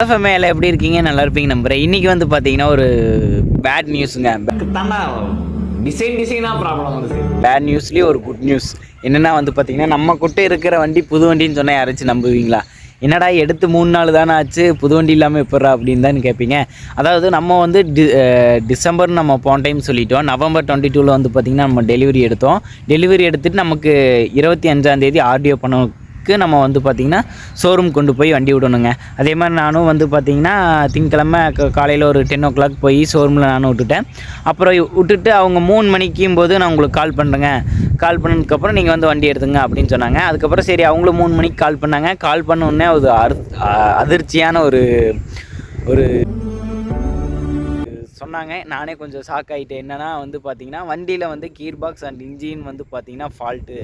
எல்லாம் எப்படி இருக்கீங்க? நல்லா இருப்பீங்க நம்புறேன். இன்னைக்கு வந்து பார்த்தீங்கன்னா ஒரு பேட் நியூஸுங்க. பேட் நியூஸ்லேயே ஒரு குட் நியூஸ் என்னென்னா வந்து பார்த்தீங்கன்னா, நம்ம கிட்ட இருக்கிற வண்டி புது வண்டின்னு சொன்னால் யாராச்சும் நம்புவீங்களா? என்னடா எடுத்து 3 நாள் தானே ஆச்சு, புது வண்டி இல்லாமல் எப்பட்றா அப்படின்னு தான் கேட்பீங்க. அதாவது நம்ம வந்து டிசம்பர் நம்ம போன டைம் சொல்லிட்டோம். நவம்பர் 22 வந்து பார்த்திங்கன்னா நம்ம டெலிவரி எடுத்தோம். டெலிவரி எடுத்துகிட்டு நமக்கு 25ஆம் தேதி ஆர்டிஓ நம்ம வந்து பார்த்திங்கன்னா ஷோரூம் கொண்டு போய் வண்டி விடணுங்க. அதே மாதிரி நானும் வந்து பார்த்திங்கன்னா திங்கக்கிழமை காலையில் ஒரு 10 o'clock போய் ஷோரூமில் நானும் விட்டுட்டேன். அப்புறம் விட்டுட்டு அவங்க 3 மணிக்கும் போது நான் உங்களுக்கு கால் பண்ணுறேங்க, கால் பண்ணதுக்கப்புறம் நீங்கள் வந்து வண்டி எடுத்துங்க அப்படின்னு சொன்னாங்க. அதுக்கப்புறம் சரி அவங்களும் 3 மணிக்கு கால் பண்ணாங்க. கால் பண்ண உடனே ஒரு அதிர்ச்சியான ஒரு சொன்னாங்க. நானே கொஞ்சம் ஷாக் ஆகிட்டேன். என்னென்னா வந்து பார்த்திங்கன்னா வண்டியில் வந்து கீர் பாக்ஸ் அண்ட் இன்ஜின் வந்து பார்த்திங்கன்னா ஃபால்ட்டு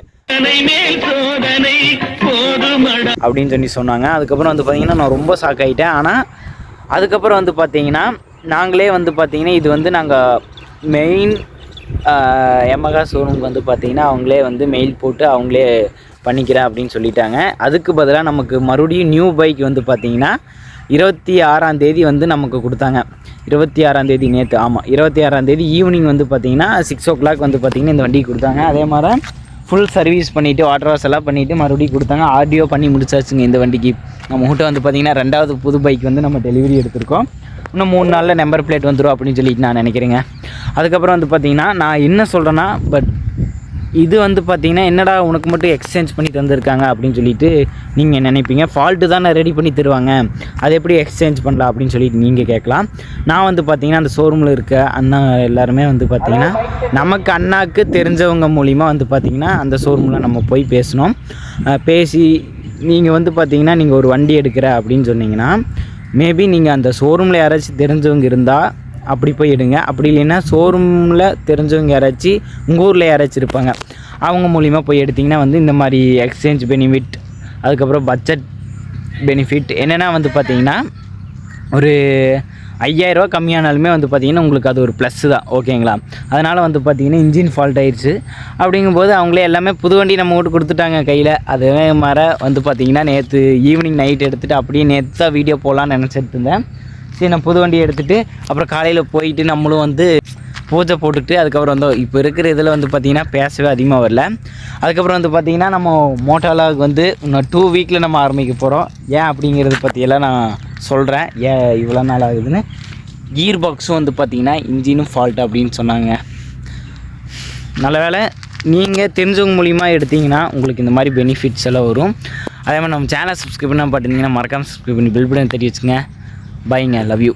அப்படின்னு சொல்லி சொன்னாங்க. அதுக்கப்புறம் வந்து பார்த்திங்கன்னா நான் ரொம்ப ஷாக் ஆகிட்டேன். ஆனால் அதுக்கப்புறம் வந்து பார்த்திங்கன்னா நாங்களே வந்து பார்த்திங்கன்னா இது வந்து நாங்கள் மெயின் யமஹா ஷோரூமுக்கு வந்து பார்த்திங்கன்னா அவங்களே வந்து மெயில் போட்டு அவங்களே பண்ணிக்கிறேன் அப்படின்னு சொல்லிட்டாங்க. அதுக்கு பதிலாக நமக்கு மறுபடியும் நியூ பைக் வந்து பார்த்திங்கன்னா 26ஆம் தேதி வந்து நமக்கு கொடுத்தாங்க. 26ஆம் தேதி நேற்று, ஆமாம் 26ஆம் தேதி ஈவினிங் வந்து பார்த்திங்கன்னா 6 o'clock வந்து பார்த்திங்கன்னா இந்த வண்டிக்கு கொடுத்தாங்க. அதே மாதிரி ஃபுல் சர்வீஸ் பண்ணிவிட்டு வாட்டர் வாஷ் எல்லாம் பண்ணிவிட்டு மறுபடியும் கொடுத்தாங்க. ஆர்டிஓ பண்ணி முடிச்சாச்சுங்க. இந்த வண்டிக்கு நம்ம கிட்ட வந்து பார்த்திங்கன்னா 2வது புது பைக் வந்து நம்ம டெலிவரி எடுத்திருக்கோம். இன்னும் 3 நாளில் நம்பர் பிளேட் வந்துடும் அப்படின்னு சொல்லிட்டு நான் நினைக்கிறேங்க. அதுக்கப்புறம் வந்து பார்த்திங்கன்னா நான் என்ன சொல்கிறேன்னா, பட் இது வந்து பார்த்திங்கன்னா என்னடா உனக்கு மட்டும் எக்ஸ்சேஞ்ச் பண்ணி தந்திருக்காங்க அப்படின்னு சொல்லிட்டு நீங்கள் நினைப்பீங்க. ஃபால்ட்டு தானே ரெடி பண்ணி தருவாங்க, அது எப்படி எக்ஸ்சேஞ்ச் பண்ணலாம் அப்படின்னு சொல்லிட்டு நீங்கள் கேட்கலாம். நான் வந்து பார்த்திங்கன்னா அந்த ஷோரூமில் இருக்க அண்ணா எல்லாருமே வந்து பார்த்திங்கன்னா நமக்கு அண்ணாவுக்கு தெரிஞ்சவங்க மூலிமா வந்து பார்த்திங்கன்னா அந்த ஷோரூமில் நம்ம போய் பேசணும். பேசி நீங்கள் வந்து பார்த்திங்கன்னா நீங்கள் ஒரு வண்டி எடுக்கிற அப்படின்னு சொன்னீங்கன்னா மேபி நீங்கள் அந்த ஷோரூமில் யாராச்சும் தெரிஞ்சவங்க இருந்தால் அப்படி போய் எடுங்க. அப்படி இல்லைன்னா ஷோரூமில் தெரிஞ்சவங்க யாராச்சும் உங்கள் ஊரில் யாராச்சும் இருப்பாங்க, அவங்க மூலிமா போய் எடுத்திங்கன்னா வந்து இந்த மாதிரி எக்ஸ்சேஞ்ச் பெனிஃபிட், அதுக்கப்புறம் பட்ஜெட் பெனிஃபிட் என்னென்னா வந்து பார்த்திங்கன்னா ஒரு 5000 ரூபா கம்மியானாலுமே வந்து பார்த்திங்கன்னா உங்களுக்கு அது ஒரு ப்ளஸ்ஸு தான், ஓகேங்களா? அதனால் வந்து பார்த்திங்கன்னா இன்ஜின் ஃபால்ட் ஆயிடுச்சு அப்படிங்கும்போது அவங்களே எல்லாமே புது வண்டி நம்ம வீட்டு கொடுத்துட்டாங்க கையில். அதே மாதிரி வந்து பார்த்திங்கன்னா நேற்று ஈவினிங் நைட் எடுத்துகிட்டு அப்படியே நேற்று தான் வீடியோ போடலான்னு நினச்சிட்டு இருந்தேன். சரி நான் புது வண்டி எடுத்துகிட்டு அப்புறம் காலையில் போயிட்டு நம்மளும் வந்து பூஜை போட்டுட்டு அதுக்கப்புறம் வந்து இப்போ இருக்கிற இதில் வந்து பார்த்திங்கன்னா பேசவே அதிகமாக வரல. அதுக்கப்புறம் வந்து பார்த்திங்கன்னா நம்ம மோட்டோலாக் வந்து இன்னும் 2 வீக்கில் நம்ம ஆரம்பிக்க போகிறோம். ஏன் அப்படிங்கிறது பற்றியெல்லாம் நான் சொல்கிறேன், ஏன் இவ்வளோ நாள் ஆகுதுன்னு. கீர் பாக்ஸும் வந்து பார்த்திங்கன்னா இன்ஜினும் ஃபால்ட் அப்படின்னு சொன்னாங்க. நல்ல வேலை நீங்கள் தெரிஞ்சவங்க மூலிமா எடுத்திங்கன்னா உங்களுக்கு இந்த மாதிரி பெனிஃபிட்ஸ் எல்லாம் வரும். அதே மாதிரி நம்ம சேனல் சப்ஸ்கிரைப் பண்ணால் பார்த்துட்டிங்கன்னா மறக்காமல் சப்ஸ்கிரைப் பண்ணி பில் பட்டன் தட்டி வச்சுங்க. Bye, I love you.